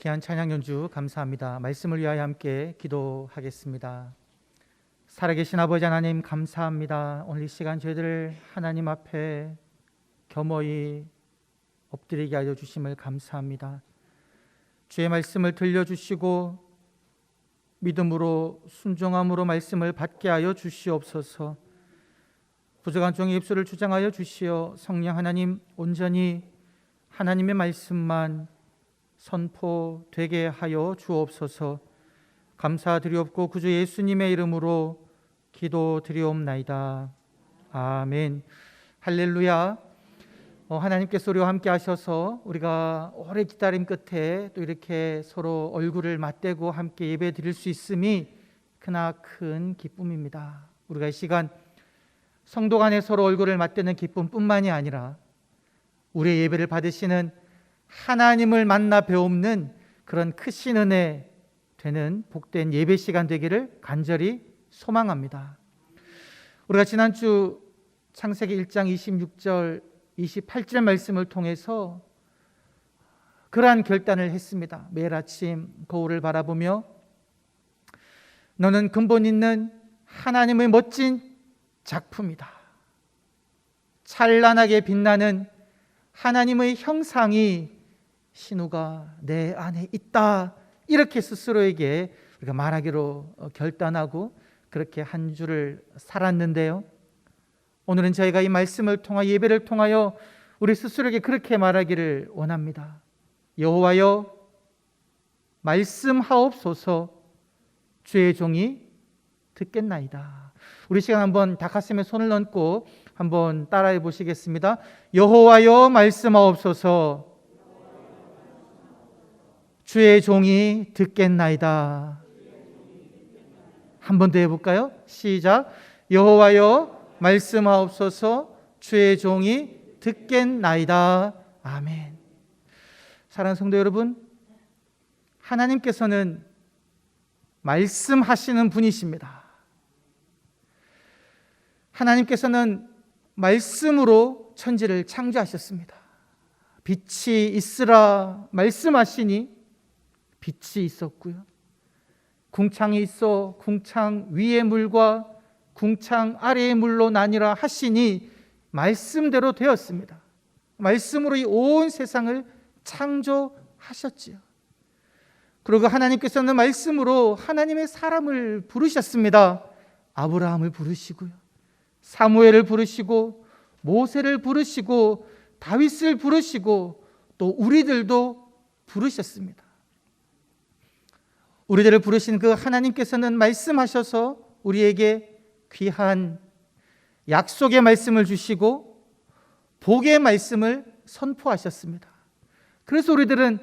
귀한 찬양 연주 감사합니다. 말씀을 위하여 함께 기도하겠습니다. 살아계신 아버지 하나님 감사합니다. 오늘 이 시간 저희들을 하나님 앞에 겸허히 엎드리게 하여 주심을 감사합니다. 주의 말씀을 들려주시고 믿음으로 순종함으로 말씀을 받게 하여 주시옵소서. 부족한 종의 입술을 주장하여 주시어 성령 하나님 온전히 하나님의 말씀만 선포되게 하여 주옵소서. 감사드리옵고 구주 예수님의 이름으로 기도드리옵나이다. 아멘. 할렐루야. 하나님께서 우리와 함께 하셔서 우리가 오래 기다림 끝에 또 이렇게 서로 얼굴을 맞대고 함께 예배 드릴 수 있음이 크나큰 기쁨입니다. 우리가 이 시간 성도 간에 서로 얼굴을 맞대는 기쁨뿐만이 아니라 우리의 예배를 받으시는 하나님을 만나 배움는 그런 크신 은혜 되는 복된 예배 시간 되기를 간절히 소망합니다. 우리가 지난주 창세기 1장 26절 28절 말씀을 통해서 그러한 결단을 했습니다. 매일 아침 거울을 바라보며 너는 근본 있는 하나님의 멋진 작품이다. 찬란하게 빛나는 하나님의 형상이 신우가 내 안에 있다. 이렇게 스스로에게 우리가 말하기로 결단하고 그렇게 한 주를 살았는데요. 오늘은 저희가 이 말씀을 통하여 예배를 통하여 우리 스스로에게 그렇게 말하기를 원합니다. 여호와여 말씀하옵소서. 주의 종이 듣겠나이다. 우리 시간 한번 다 가슴에 손을 얹고 한번 따라해 보시겠습니다. 여호와여 말씀하옵소서. 주의 종이 듣겠나이다. 한 번 더 해볼까요? 시작. 여호와여 말씀하옵소서. 주의 종이 듣겠나이다. 아멘. 사랑하는 성도 여러분, 하나님께서는 말씀하시는 분이십니다. 하나님께서는 말씀으로 천지를 창조하셨습니다. 빛이 있으라 말씀하시니 빛이 있었고요. 궁창이 있어 궁창 위의 물과 궁창 아래의 물로 나뉘라 하시니 말씀대로 되었습니다. 말씀으로 이 온 세상을 창조하셨지요. 그리고 하나님께서는 말씀으로 하나님의 사람을 부르셨습니다. 아브라함을 부르시고요, 사무엘을 부르시고 모세를 부르시고 다윗을 부르시고 또 우리들도 부르셨습니다. 우리들을 부르신 그 하나님께서는 말씀하셔서 우리에게 귀한 약속의 말씀을 주시고 복의 말씀을 선포하셨습니다. 그래서 우리들은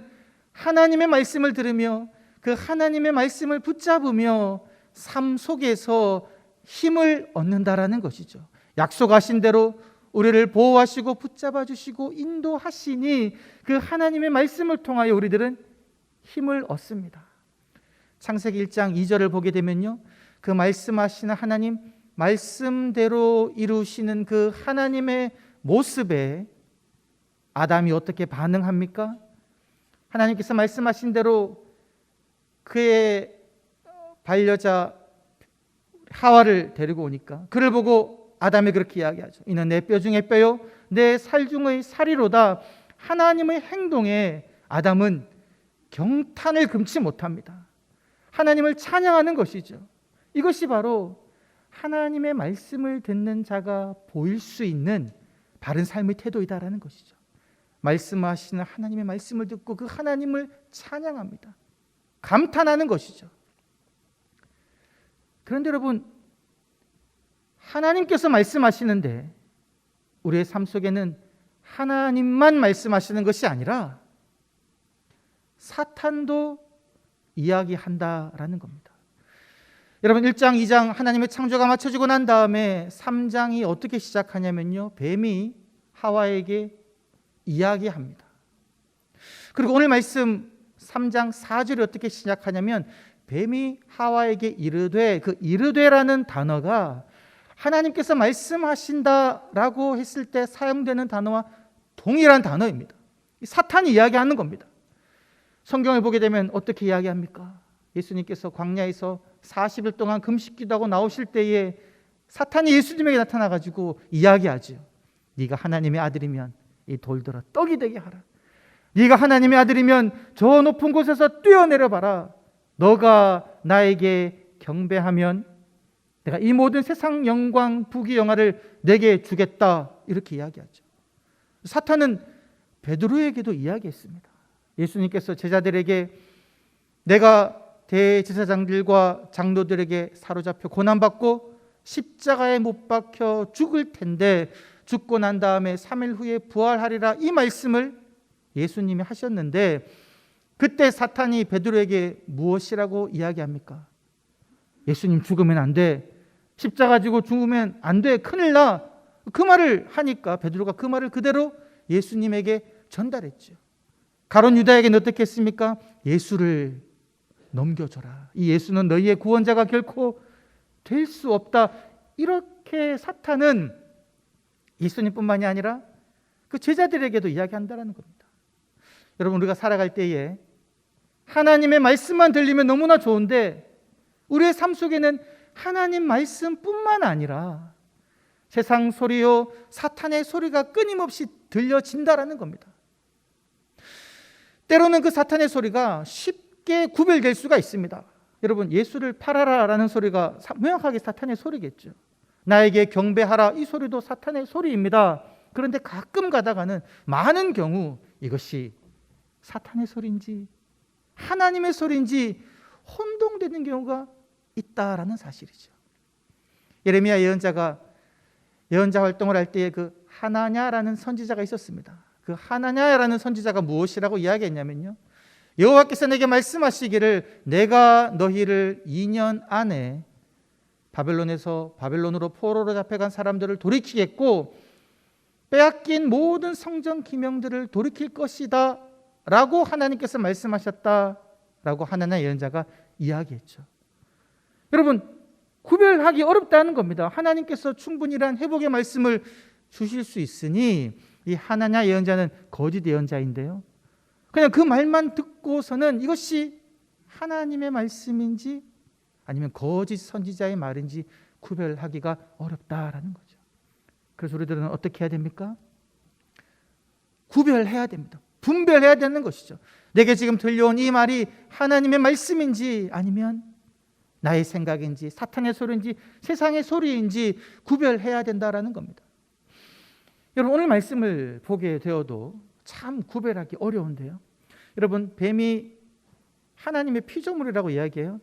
하나님의 말씀을 들으며 그 하나님의 말씀을 붙잡으며 삶 속에서 힘을 얻는다라는 것이죠. 약속하신 대로 우리를 보호하시고 붙잡아 주시고 인도하시니 그 하나님의 말씀을 통하여 우리들은 힘을 얻습니다. 창세기 1장 2절을 보게 되면요, 그 말씀하시는 하나님, 말씀대로 이루시는 그 하나님의 모습에 아담이 어떻게 반응합니까? 하나님께서 말씀하신 대로 그의 반려자 하와를 데리고 오니까 그를 보고 아담이 그렇게 이야기하죠. 이는 내 뼈 중에 뼈요 내 살 중의 살이로다. 하나님의 행동에 아담은 경탄을 금치 못합니다. 하나님을 찬양하는 것이죠. 이것이 바로 하나님의 말씀을 듣는 자가 보일 수 있는 바른 삶의 태도이다라는 것이죠. 말씀하시는 하나님의 말씀을 듣고 그 하나님을 찬양합니다. 감탄하는 것이죠. 그런데 여러분, 하나님께서 말씀하시는데 우리의 삶 속에는 하나님만 말씀하시는 것이 아니라 사탄도 이야기한다라는 겁니다. 여러분, 1장, 2장 하나님의 창조가 맞춰지고 난 다음에 3장이 어떻게 시작하냐면요, 뱀이 하와에게 이야기합니다. 그리고 오늘 말씀 3장 4절이 어떻게 시작하냐면 뱀이 하와에게 이르되, 그 이르되라는 단어가 하나님께서 말씀하신다라고 했을 때 사용되는 단어와 동일한 단어입니다. 사탄이 이야기하는 겁니다. 성경을 보게 되면 어떻게 이야기합니까? 예수님께서 광야에서 40일 동안 금식기도 하고 나오실 때에 사탄이 예수님에게 나타나가지고 이야기하죠. 네가 하나님의 아들이면 이 돌들어 떡이 되게 하라. 네가 하나님의 아들이면 저 높은 곳에서 뛰어내려 봐라. 너가 나에게 경배하면 내가 이 모든 세상 영광 부귀 영화를 내게 주겠다. 이렇게 이야기하죠. 사탄은 베드로에게도 이야기했습니다. 예수님께서 제자들에게 내가 대제사장들과 장로들에게 사로잡혀 고난받고 십자가에 못 박혀 죽을 텐데 죽고 난 다음에 3일 후에 부활하리라, 이 말씀을 예수님이 하셨는데, 그때 사탄이 베드로에게 무엇이라고 이야기합니까? 예수님 죽으면 안 돼. 십자가 지고 죽으면 안 돼. 큰일 나. 그 말을 하니까 베드로가 그 말을 그대로 예수님에게 전달했죠. 가룟 유다에게는 어떻게 했습니까? 예수를 넘겨줘라. 이 예수는 너희의 구원자가 결코 될 수 없다. 이렇게 사탄은 예수님뿐만이 아니라 그 제자들에게도 이야기한다는 겁니다. 여러분, 우리가 살아갈 때에 하나님의 말씀만 들리면 너무나 좋은데 우리의 삶 속에는 하나님 말씀뿐만 아니라 세상 소리요, 사탄의 소리가 끊임없이 들려진다라는 겁니다. 때로는 그 사탄의 소리가 쉽게 구별될 수가 있습니다. 여러분, 예수를 팔아라라는 소리가 명확하게 사탄의 소리겠죠. 나에게 경배하라, 이 소리도 사탄의 소리입니다. 그런데 가끔 가다가는 많은 경우 이것이 사탄의 소리인지 하나님의 소리인지 혼동되는 경우가 있다라는 사실이죠. 예레미야 예언자가 예언자 활동을 할 때에 그 하나냐라는 선지자가 있었습니다. 그 하나냐라는 선지자가 무엇이라고 이야기했냐면요, 여호와께서 내게 말씀하시기를 내가 너희를 2년 안에 바벨론으로 포로로 잡혀간 사람들을 돌이키겠고 빼앗긴 모든 성전 기명들을 돌이킬 것이다 라고 하나님께서 말씀하셨다라고 하나냐 예언자가 이야기했죠. 여러분, 구별하기 어렵다는 겁니다. 하나님께서 충분히란 회복의 말씀을 주실 수 있으니 이 하나냐 예언자는 거짓 예언자인데요, 그냥 그 말만 듣고서는 이것이 하나님의 말씀인지 아니면 거짓 선지자의 말인지 구별하기가 어렵다라는 거죠. 그래서 우리들은 어떻게 해야 됩니까? 구별해야 됩니다. 분별해야 되는 것이죠. 내게 지금 들려온 이 말이 하나님의 말씀인지 아니면 나의 생각인지 사탄의 소리인지 세상의 소리인지 구별해야 된다라는 겁니다. 여러분, 오늘 말씀을 보게 되어도 참 구별하기 어려운데요. 여러분, 뱀이 하나님의 피조물이라고 이야기해요.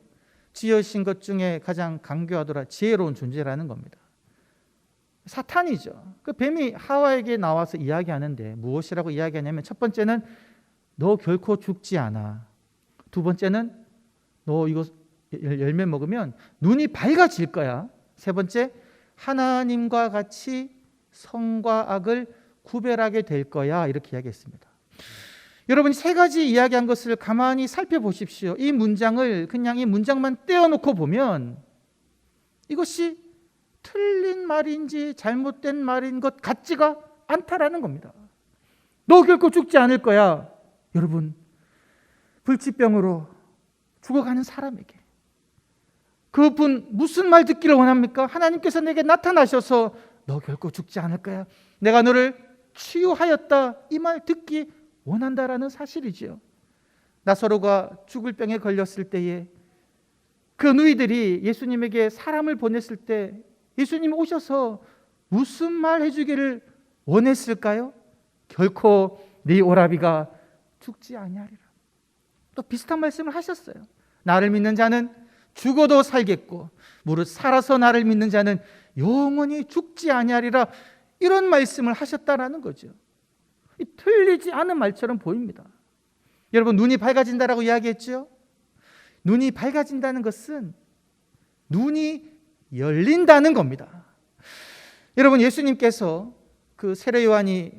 지으신 것 중에 가장 강교하더라 지혜로운 존재라는 겁니다. 사탄이죠. 그 뱀이 하와에게 나와서 이야기하는데 무엇이라고 이야기하냐면, 첫 번째는 너 결코 죽지 않아. 두 번째는 너 이거 열매 먹으면 눈이 밝아질 거야. 세 번째, 하나님과 같이 선과 악을 구별하게 될 거야. 이렇게 이야기했습니다. 여러분이 세 가지 이야기한 것을 가만히 살펴보십시오. 이 문장을 그냥 이 문장만 떼어놓고 보면 이것이 틀린 말인지 잘못된 말인 것 같지가 않다라는 겁니다. 너 결코 죽지 않을 거야. 여러분, 불치병으로 죽어가는 사람에게 그분 무슨 말 듣기를 원합니까? 하나님께서 내게 나타나셔서 너 결코 죽지 않을 거야, 내가 너를 치유하였다, 이 말 듣기 원한다라는 사실이지요. 나사로가 죽을 병에 걸렸을 때에 그 누이들이 예수님에게 사람을 보냈을 때 예수님이 오셔서 무슨 말 해주기를 원했을까요? 결코 네 오라비가 죽지 아니하리라. 또 비슷한 말씀을 하셨어요. 나를 믿는 자는 죽어도 살겠고 무릇 살아서 나를 믿는 자는 영원히 죽지 아니하리라, 이런 말씀을 하셨다라는 거죠. 틀리지 않은 말처럼 보입니다. 여러분, 눈이 밝아진다라고 이야기했죠. 눈이 밝아진다는 것은 눈이 열린다는 겁니다. 여러분, 예수님께서 그 세례 요한이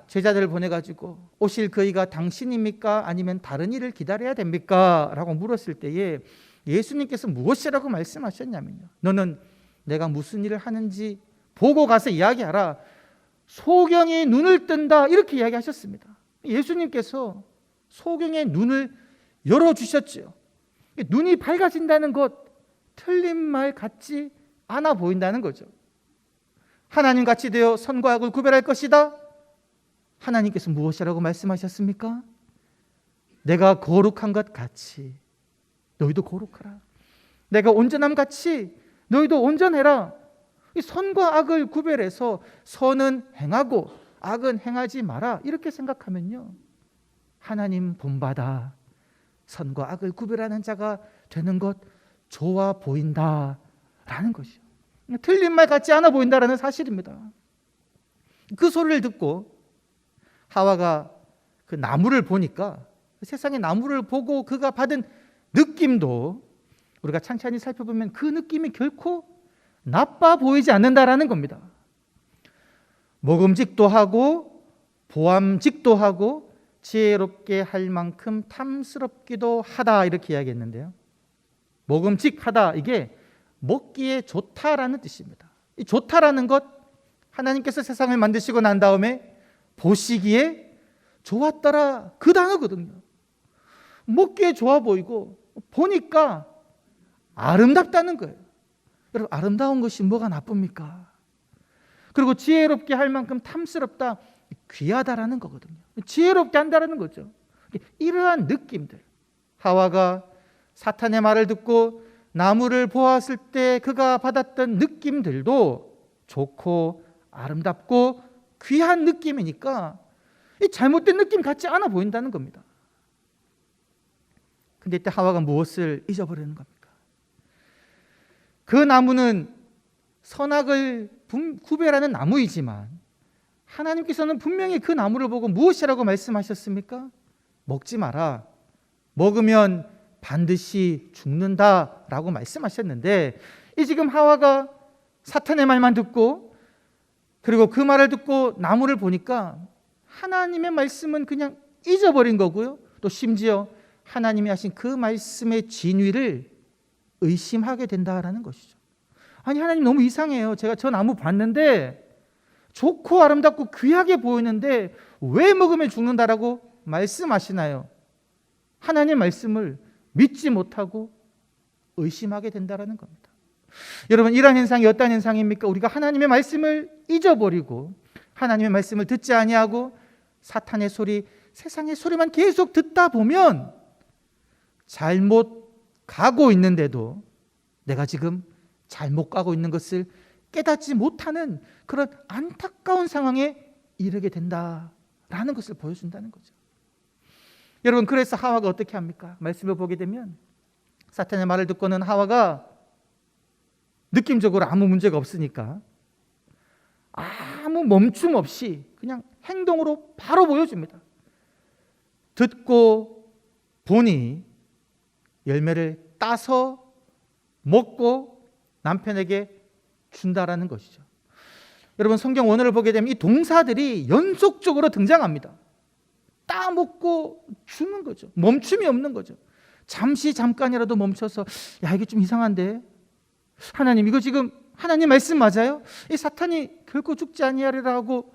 제자들을 보내가지고 오실 그이가 당신입니까? 아니면 다른 이를 기다려야 됩니까? 라고 물었을 때에 예수님께서 무엇이라고 말씀하셨냐면요, 너는 내가 무슨 일을 하는지 보고 가서 이야기하라. 소경이 눈을 뜬다, 이렇게 이야기하셨습니다. 예수님께서 소경의 눈을 열어주셨죠. 눈이 밝아진다는 것, 틀린 말 같지 않아 보인다는 거죠. 하나님 같이 되어 선과 악을 구별할 것이다. 하나님께서 무엇이라고 말씀하셨습니까? 내가 거룩한 것 같이 너희도 거룩하라. 내가 온전함 같이 너희도 온전해라. 이 선과 악을 구별해서 선은 행하고 악은 행하지 마라. 이렇게 생각하면요, 하나님 본받아 선과 악을 구별하는 자가 되는 것 좋아 보인다라는 것이요. 틀린 말 같지 않아 보인다라는 사실입니다. 그 소리를 듣고 하와가 그 나무를 보니까, 세상의 나무를 보고 그가 받은 느낌도 우리가 찬찬히 살펴보면 그 느낌이 결코 나빠 보이지 않는다라는 겁니다. 먹음직도 하고 보암직도 하고 지혜롭게 할 만큼 탐스럽기도 하다, 이렇게 이야기했는데요. 먹음직하다, 이게 먹기에 좋다라는 뜻입니다. 이 좋다라는 것, 하나님께서 세상을 만드시고 난 다음에 보시기에 좋았더라, 그 단어거든요. 먹기에 좋아 보이고 보니까 아름답다는 거예요. 여러분, 아름다운 것이 뭐가 나쁩니까? 그리고 지혜롭게 할 만큼 탐스럽다, 귀하다라는 거거든요. 지혜롭게 한다라는 거죠. 이러한 느낌들, 하와가 사탄의 말을 듣고 나무를 보았을 때 그가 받았던 느낌들도 좋고 아름답고 귀한 느낌이니까 이 잘못된 느낌 같지 않아 보인다는 겁니다. 근데 이때 하와가 무엇을 잊어버리는 겁니까? 그 나무는 선악을 구별하는 나무이지만 하나님께서는 분명히 그 나무를 보고 무엇이라고 말씀하셨습니까? 먹지 마라. 먹으면 반드시 죽는다라고 말씀하셨는데, 이 지금 하와가 사탄의 말만 듣고 그리고 그 말을 듣고 나무를 보니까 하나님의 말씀은 그냥 잊어버린 거고요. 또 심지어 하나님이 하신 그 말씀의 진위를 의심하게 된다라는 것이죠. 아니, 하나님 너무 이상해요. 제가 저 나무 봤는데 좋고 아름답고 귀하게 보이는데 왜 먹으면 죽는다라고 말씀하시나요? 하나님의 말씀을 믿지 못하고 의심하게 된다라는 겁니다. 여러분, 이러한 현상이 어떤 현상입니까? 우리가 하나님의 말씀을 잊어버리고 하나님의 말씀을 듣지 아니하고 사탄의 소리, 세상의 소리만 계속 듣다 보면 잘못 가고 있는데도 내가 지금 잘못 가고 있는 것을 깨닫지 못하는 그런 안타까운 상황에 이르게 된다라는 것을 보여준다는 거죠. 여러분, 그래서 하와가 어떻게 합니까? 말씀을 보게 되면 사탄의 말을 듣고는 하와가 느낌적으로 아무 문제가 없으니까 아무 멈춤 없이 그냥 행동으로 바로 보여줍니다. 듣고 보니 열매를 따서 먹고 남편에게 준다라는 것이죠. 여러분, 성경 원어를 보게 되면 이 동사들이 연속적으로 등장합니다. 따먹고 주는 거죠. 멈춤이 없는 거죠. 잠깐이라도 멈춰서, 야, 이게 좀 이상한데, 하나님, 이거 지금 하나님 말씀 맞아요? 이 사탄이 결코 죽지 아니하리라고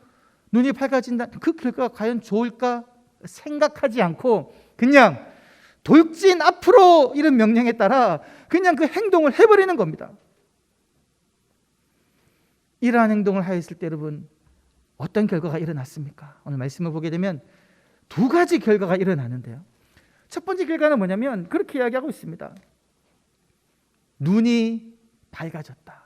눈이 밝아진다, 그 결과가 과연 좋을까 생각하지 않고 그냥 돌진 앞으로, 이런 명령에 따라 그냥 그 행동을 해버리는 겁니다. 이러한 행동을 하였을 때 여러분, 어떤 결과가 일어났습니까? 오늘 말씀을 보게 되면 두 가지 결과가 일어나는데요. 첫 번째 결과는 뭐냐면 그렇게 이야기하고 있습니다. 눈이 밝아졌다.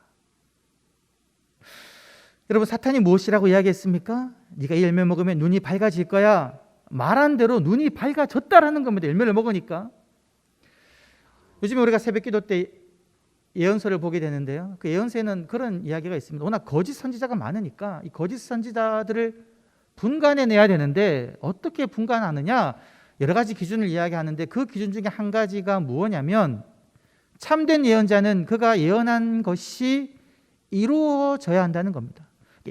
여러분, 사탄이 무엇이라고 이야기했습니까? 네가 이 열매 먹으면 눈이 밝아질 거야. 말한 대로 눈이 밝아졌다라는 겁니다. 열매를 먹으니까. 요즘에 우리가 새벽기도 때 예언서를 보게 되는데요, 그 예언서에는 그런 이야기가 있습니다. 워낙 거짓 선지자가 많으니까 이 거짓 선지자들을 분간해내야 되는데 어떻게 분간하느냐, 여러 가지 기준을 이야기하는데 그 기준 중에 한 가지가 무엇이냐면, 참된 예언자는 그가 예언한 것이 이루어져야 한다는 겁니다.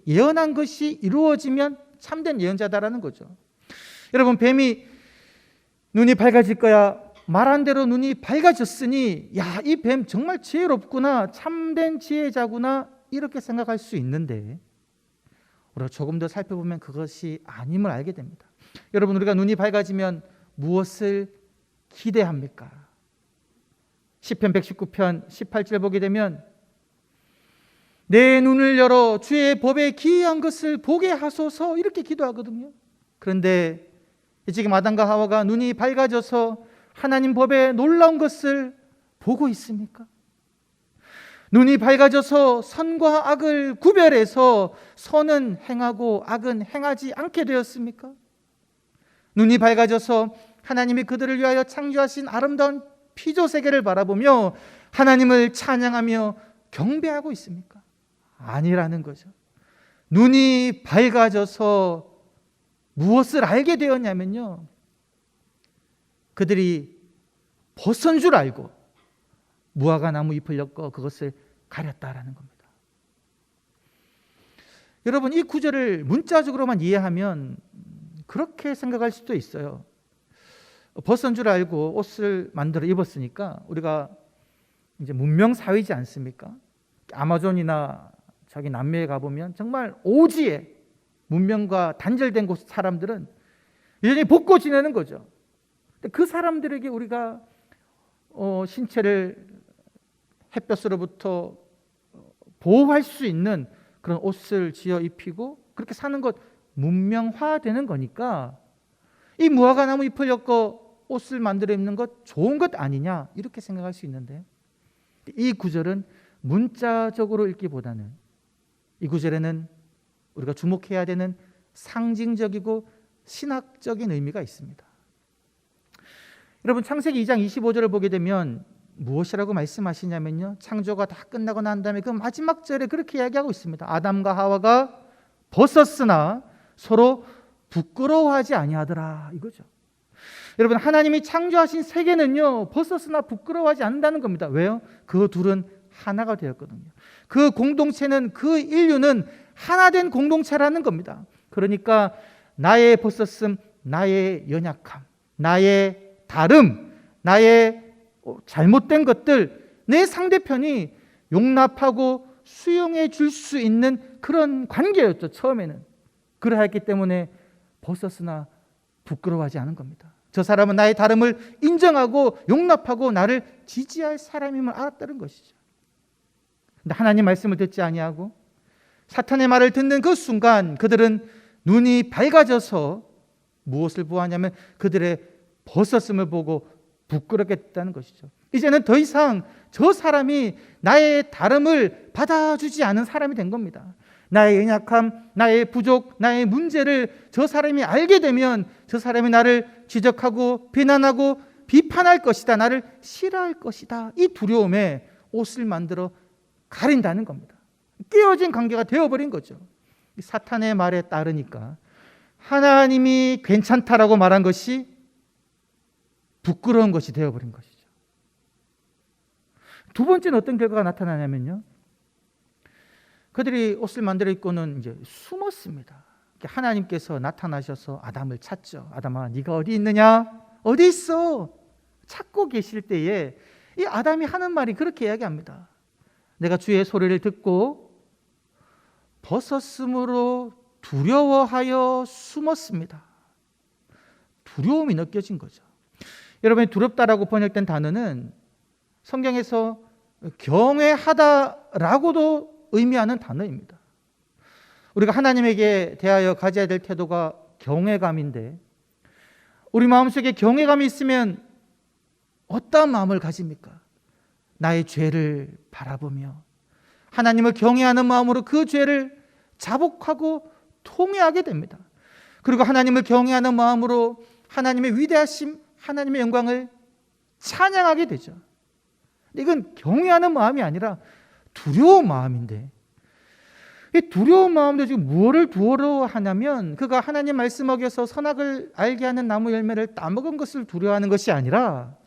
예언한 것이 이루어지면 참된 예언자다라는 거죠. 여러분, 뱀이 눈이 밝아질 거야, 말한 대로 눈이 밝아졌으니, 야, 이 뱀 정말 지혜롭구나, 참된 지혜자구나, 이렇게 생각할 수 있는데 우리가 조금 더 살펴보면 그것이 아님을 알게 됩니다. 여러분, 우리가 눈이 밝아지면 무엇을 기대합니까? 시편 119편 18절 보게 되면 내 눈을 열어 주의 법에 기이한 것을 보게 하소서 이렇게 기도하거든요. 그런데 지금 아담과 하와가 눈이 밝아져서 하나님 법에 놀라운 것을 보고 있습니까? 눈이 밝아져서 선과 악을 구별해서 선은 행하고 악은 행하지 않게 되었습니까? 눈이 밝아져서 하나님이 그들을 위하여 창조하신 아름다운 피조 세계를 바라보며 하나님을 찬양하며 경배하고 있습니까? 아니라는 거죠. 눈이 밝아져서 무엇을 알게 되었냐면요, 그들이 벗은 줄 알고 무화과 나무 잎을 엮어 그것을 가렸다라는 겁니다. 여러분, 이 구절을 문자적으로만 이해하면 그렇게 생각할 수도 있어요. 벗은 줄 알고 옷을 만들어 입었으니까 우리가 이제 문명 사회이지 않습니까? 아마존이나 저기 남미에 가보면 정말 오지에 문명과 단절된 곳 사람들은 여전히 벗고 지내는 거죠. 그 사람들에게 우리가 신체를 햇볕으로부터 보호할 수 있는 그런 옷을 지어 입히고 그렇게 사는 것 문명화되는 거니까 이 무화과 나무 잎을 엮어 옷을 만들어 입는 것 좋은 것 아니냐 이렇게 생각할 수 있는데, 이 구절은 문자적으로 읽기보다는 이 구절에는 우리가 주목해야 되는 상징적이고 신학적인 의미가 있습니다. 여러분, 창세기 2장 25절을 보게 되면 무엇이라고 말씀하시냐면요, 창조가 다 끝나고 난 다음에 그 마지막 절에 그렇게 이야기하고 있습니다. 아담과 하와가 벗었으나 서로 부끄러워하지 아니하더라 이거죠. 여러분, 하나님이 창조하신 세계는요 벗었으나 부끄러워하지 않는다는 겁니다. 왜요? 그 둘은 하나가 되었거든요. 그 공동체는, 그 인류는 하나된 공동체라는 겁니다. 그러니까 나의 벗었음, 나의 연약함, 나의 다름, 나의 잘못된 것들, 내 상대편이 용납하고 수용해 줄 수 있는 그런 관계였죠. 처음에는. 그러했기 때문에 벗었으나 부끄러워하지 않은 겁니다. 저 사람은 나의 다름을 인정하고 용납하고 나를 지지할 사람임을 알았다는 것이죠. 근데 하나님 말씀을 듣지 아니하고 사탄의 말을 듣는 그 순간 그들은 눈이 밝아져서 무엇을 보았냐면 그들의 벗었음을 보고 부끄럽게 됐다는 것이죠. 이제는 더 이상 저 사람이 나의 다름을 받아주지 않은 사람이 된 겁니다. 나의 연약함, 나의 부족, 나의 문제를 저 사람이 알게 되면 저 사람이 나를 지적하고 비난하고 비판할 것이다, 나를 싫어할 것이다, 이 두려움에 옷을 만들어 가린다는 겁니다. 깨어진 관계가 되어버린 거죠. 사탄의 말에 따르니까 하나님이 괜찮다라고 말한 것이 부끄러운 것이 되어버린 것이죠. 두 번째는 어떤 결과가 나타나냐면요, 그들이 옷을 만들어 입고는 이제 숨었습니다. 하나님께서 나타나셔서 아담을 찾죠. 아담아, 네가 어디 있느냐? 어디 있어? 찾고 계실 때에 이 아담이 하는 말이 그렇게 이야기합니다. 내가 주의 소리를 듣고 벗었으므로 두려워하여 숨었습니다. 두려움이 느껴진 거죠. 여러분이 두렵다라고 번역된 단어는 성경에서 경외하다라고도 의미하는 단어입니다. 우리가 하나님에게 대하여 가져야 될 태도가 경외감인데, 우리 마음속에 경외감이 있으면 어떠한 마음을 가집니까? 나의 죄를 바라보며 하나님을 경외하는 마음으로 그 죄를 자복하고 통회하게 됩니다. 그리고 하나님을 경외하는 마음으로 하나님의 위대하심, 하나님의 영광을 찬양하게 되죠. 이건 경외하는 마음이 아니라 두려운 마음인데, 이 두려운 마음도 지금 무엇을 두려워하냐면 그가 하나님 말씀 어겨서 선악을 알게 하는 나무 열매를 따먹은 것을 두려워하는 것이 아니라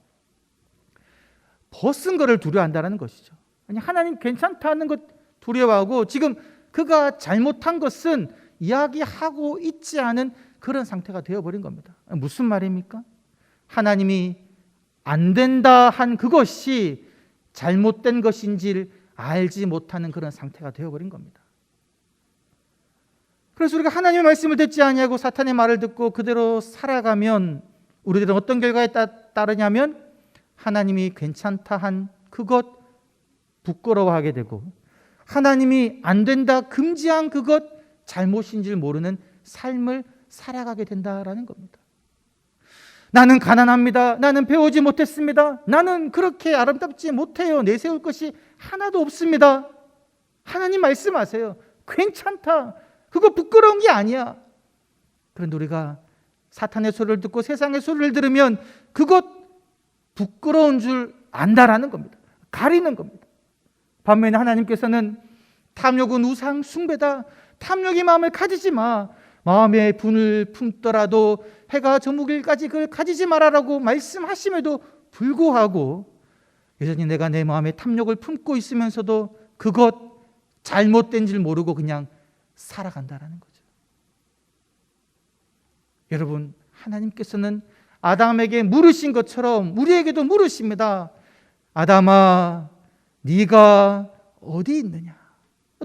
벗은 것을 두려워한다는 것이죠. 아니, 하나님 괜찮다는 것 두려워하고 지금 그가 잘못한 것은 이야기하고 있지 않은 그런 상태가 되어버린 겁니다. 무슨 말입니까? 하나님이 안 된다 한 그것이 잘못된 것인지를 알지 못하는 그런 상태가 되어버린 겁니다. 그래서 우리가 하나님의 말씀을 듣지 아니하고 사탄의 말을 듣고 그대로 살아가면 우리들은 어떤 결과에 따르냐면 하나님이 괜찮다 한 그것 부끄러워하게 되고, 하나님이 안 된다 금지한 그것 잘못인 줄 모르는 삶을 살아가게 된다라는 겁니다. 나는 가난합니다. 나는 배우지 못했습니다. 나는 그렇게 아름답지 못해요. 내세울 것이 하나도 없습니다. 하나님 말씀하세요. 괜찮다. 그거 부끄러운 게 아니야. 그런데 우리가 사탄의 소리를 듣고 세상의 소리를 들으면 그것 부끄러운 줄 안다라는 겁니다. 가리는 겁니다. 반면에 하나님께서는 탐욕은 우상 숭배다. 탐욕의 마음을 가지지 마. 마음에 분을 품더라도 해가 저무길까지 그걸 가지지 말아라고 말씀하심에도 불구하고 여전히 내가 내 마음에 탐욕을 품고 있으면서도 그것 잘못된 줄 모르고 그냥 살아간다라는 거죠. 여러분, 하나님께서는 아담에게 물으신 것처럼 우리에게도 물으십니다. 아담아, 네가 어디 있느냐?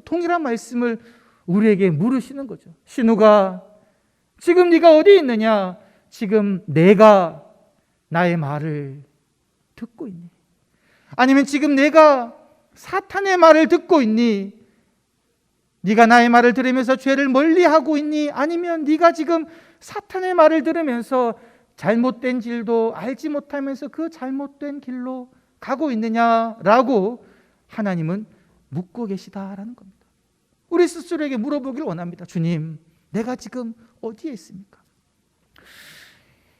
동일한 말씀을 우리에게 물으시는 거죠. 신우가 지금 네가 어디 있느냐? 지금 내가 나의 말을 듣고 있니? 아니면 지금 내가 사탄의 말을 듣고 있니? 네가 나의 말을 들으면서 죄를 멀리하고 있니? 아니면 네가 지금 사탄의 말을 들으면서 잘못된 길도 알지 못하면서 그 잘못된 길로 가고 있느냐라고 하나님은 묻고 계시다라는 겁니다. 우리 스스로에게 물어보길 원합니다. 주님, 내가 지금 어디에 있습니까?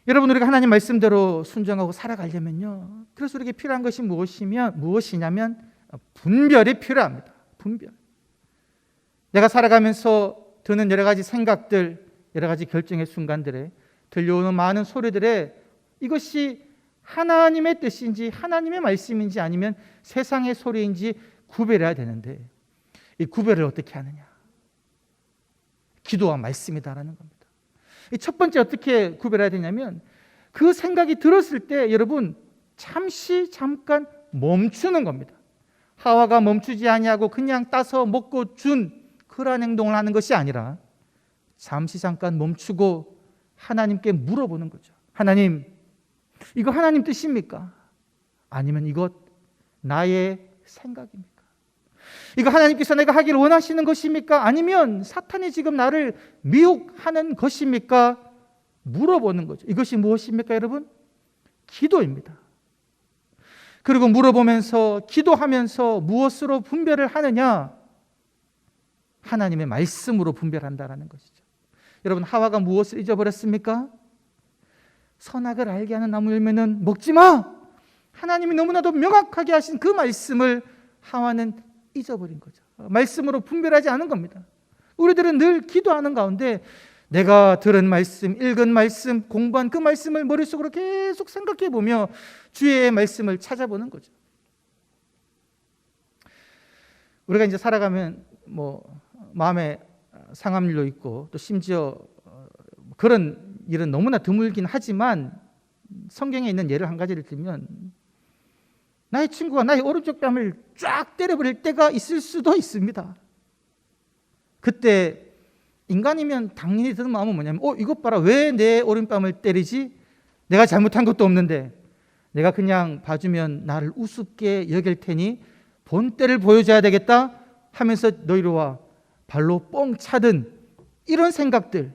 여러분, 우리가 하나님 말씀대로 순종하고 살아가려면요, 그래서 우리에게 필요한 것이 무엇이냐면 분별이 필요합니다. 분별. 내가 살아가면서 드는 여러 가지 생각들, 여러 가지 결정의 순간들에 들려오는 많은 소리들에 이것이 하나님의 뜻인지 하나님의 말씀인지 아니면 세상의 소리인지 구별해야 되는데, 이 구별을 어떻게 하느냐? 기도와 말씀이다라는 겁니다. 첫 번째 어떻게 구별해야 되냐면, 그 생각이 들었을 때 여러분 잠깐 멈추는 겁니다. 하와가 멈추지 아니하고 그냥 따서 먹고 준 그러한 행동을 하는 것이 아니라 잠깐 멈추고 하나님께 물어보는 거죠. 하나님, 이거 하나님 뜻입니까? 아니면 이것 나의 생각입니까? 이거 하나님께서 내가 하기를 원하시는 것입니까? 아니면 사탄이 지금 나를 미혹하는 것입니까? 물어보는 거죠. 이것이 무엇입니까, 여러분? 기도입니다. 그리고 물어보면서 기도하면서 무엇으로 분별을 하느냐? 하나님의 말씀으로 분별한다라는 것이죠. 여러분, 하와가 무엇을 잊어버렸습니까? 선악을 알게 하는 나무 열매는 먹지 마! 하나님이 너무나도 명확하게 하신 그 말씀을 하와는 잊어버린 거죠. 말씀으로 분별하지 않은 겁니다. 우리들은 늘 기도하는 가운데 내가 들은 말씀, 읽은 말씀, 공부한 그 말씀을 머릿속으로 계속 생각해 보며 주의 말씀을 찾아보는 거죠. 우리가 이제 살아가면 마음에 상한 일도 있고 또 심지어 그런 일은 너무나 드물긴 하지만 성경에 있는 예를 한 가지를 들면, 나의 친구가 나의 오른쪽 뺨을 쫙 때려버릴 때가 있을 수도 있습니다. 그때 인간이면 당연히 드는 마음은 뭐냐면, 이것 봐라, 왜 내 오른뺨을 때리지? 내가 잘못한 것도 없는데. 내가 그냥 봐주면 나를 우습게 여길 테니 본때를 보여줘야 되겠다 하면서 너희로 와 발로 뻥 차든 이런 생각들,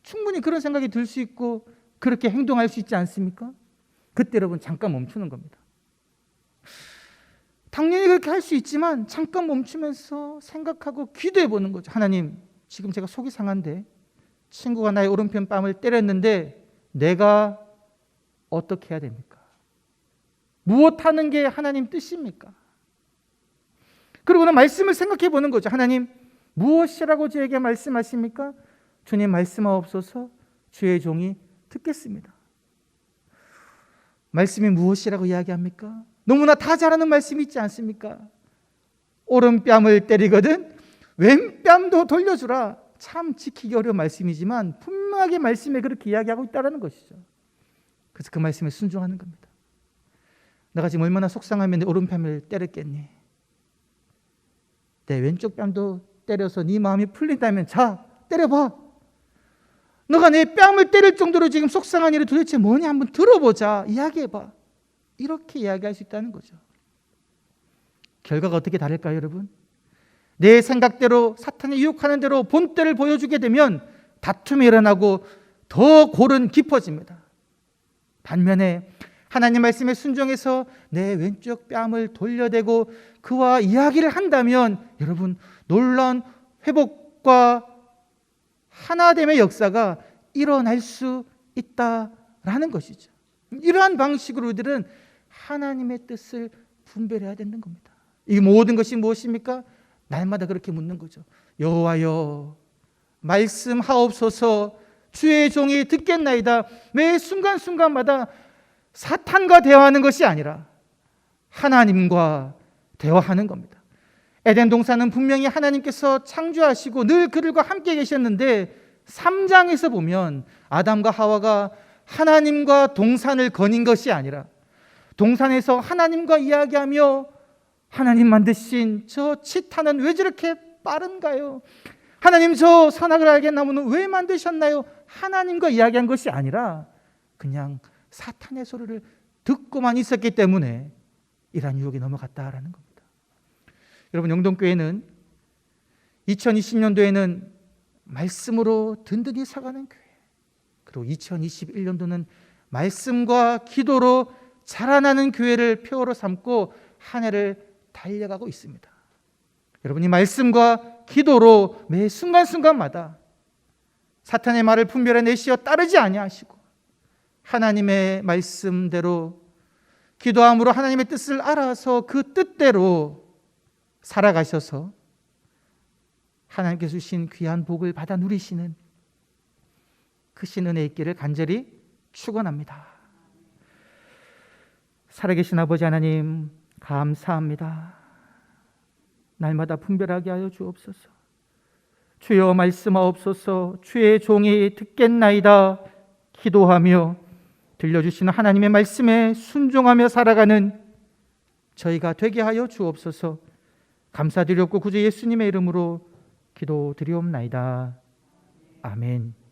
충분히 그런 생각이 들 수 있고 그렇게 행동할 수 있지 않습니까? 그때 여러분 잠깐 멈추는 겁니다. 당연히 그렇게 할 수 있지만 잠깐 멈추면서 생각하고 기도해 보는 거죠. 하나님, 지금 제가 속이 상한데 친구가 나의 오른편 뺨을 때렸는데 내가 어떻게 해야 됩니까? 무엇하는 게 하나님 뜻입니까? 그리고는 말씀을 생각해 보는 거죠. 하나님, 무엇이라고 저에게 말씀하십니까? 주님, 말씀하옵소서. 주의 종이 듣겠습니다. 말씀이 무엇이라고 이야기합니까? 너무나 다 잘 아는 말씀이 있지 않습니까? 오른뺨을 때리거든 왼뺨도 돌려주라. 참 지키기 어려운 말씀이지만 분명하게 말씀에 그렇게 이야기하고 있다는 것이죠. 그래서 그 말씀에 순종하는 겁니다. 내가 지금 얼마나 속상하면 내 오른뺨을 때렸겠니? 내 왼쪽 뺨도 때려서 네 마음이 풀린다면 자, 때려봐. 너가 내 뺨을 때릴 정도로 지금 속상한 일이 도대체 뭐냐 한번 들어보자. 이야기해봐. 이렇게 이야기할 수 있다는 거죠. 결과가 어떻게 다를까요, 여러분? 내 생각대로 사탄이 유혹하는 대로 본때를 보여주게 되면 다툼이 일어나고 더 골은 깊어집니다. 반면에 하나님 말씀에 순종해서 내 왼쪽 뺨을 돌려대고 그와 이야기를 한다면 여러분, 놀라운 회복과 하나됨의 역사가 일어날 수 있다라는 것이죠. 이러한 방식으로 우리들은 하나님의 뜻을 분별해야 되는 겁니다. 이 모든 것이 무엇입니까? 날마다 그렇게 묻는 거죠. 여호와여, 말씀하옵소서. 주의 종이 듣겠나이다. 매 순간순간마다 사탄과 대화하는 것이 아니라 하나님과 대화하는 겁니다. 에덴 동산은 분명히 하나님께서 창조하시고 늘 그들과 함께 계셨는데 3장에서 보면 아담과 하와가 하나님과 동산을 거닌 것이 아니라 동산에서 하나님과 이야기하며 하나님 만드신 저 치타는 왜 저렇게 빠른가요? 하나님, 저 선악을 알게 나무는 왜 만드셨나요? 하나님과 이야기한 것이 아니라 그냥 사탄의 소리를 듣고만 있었기 때문에 이러한 유혹이 넘어갔다라는 겁니다. 여러분, 영동교회는 2020년도에는 말씀으로 든든히 서가는 교회, 그리고 2021년도는 말씀과 기도로 자라나는 교회를 표어로 삼고 한 해를 달려가고 있습니다. 여러분이 말씀과 기도로 매 순간순간마다 사탄의 말을 분별해내시어 따르지 아니하시고 하나님의 말씀대로 기도함으로 하나님의 뜻을 알아서 그 뜻대로 살아가셔서 하나님께서 주신 귀한 복을 받아 누리시는 크신 은혜 있기를 간절히 축원합니다. 살아계신 아버지 하나님, 감사합니다. 날마다 분별하게 하여 주옵소서. 주여, 말씀하옵소서. 주의 종이 듣겠나이다. 기도하며 들려주시는 하나님의 말씀에 순종하며 살아가는 저희가 되게 하여 주옵소서. 감사드렸고 구주 예수님의 이름으로 기도드리옵나이다. 아멘.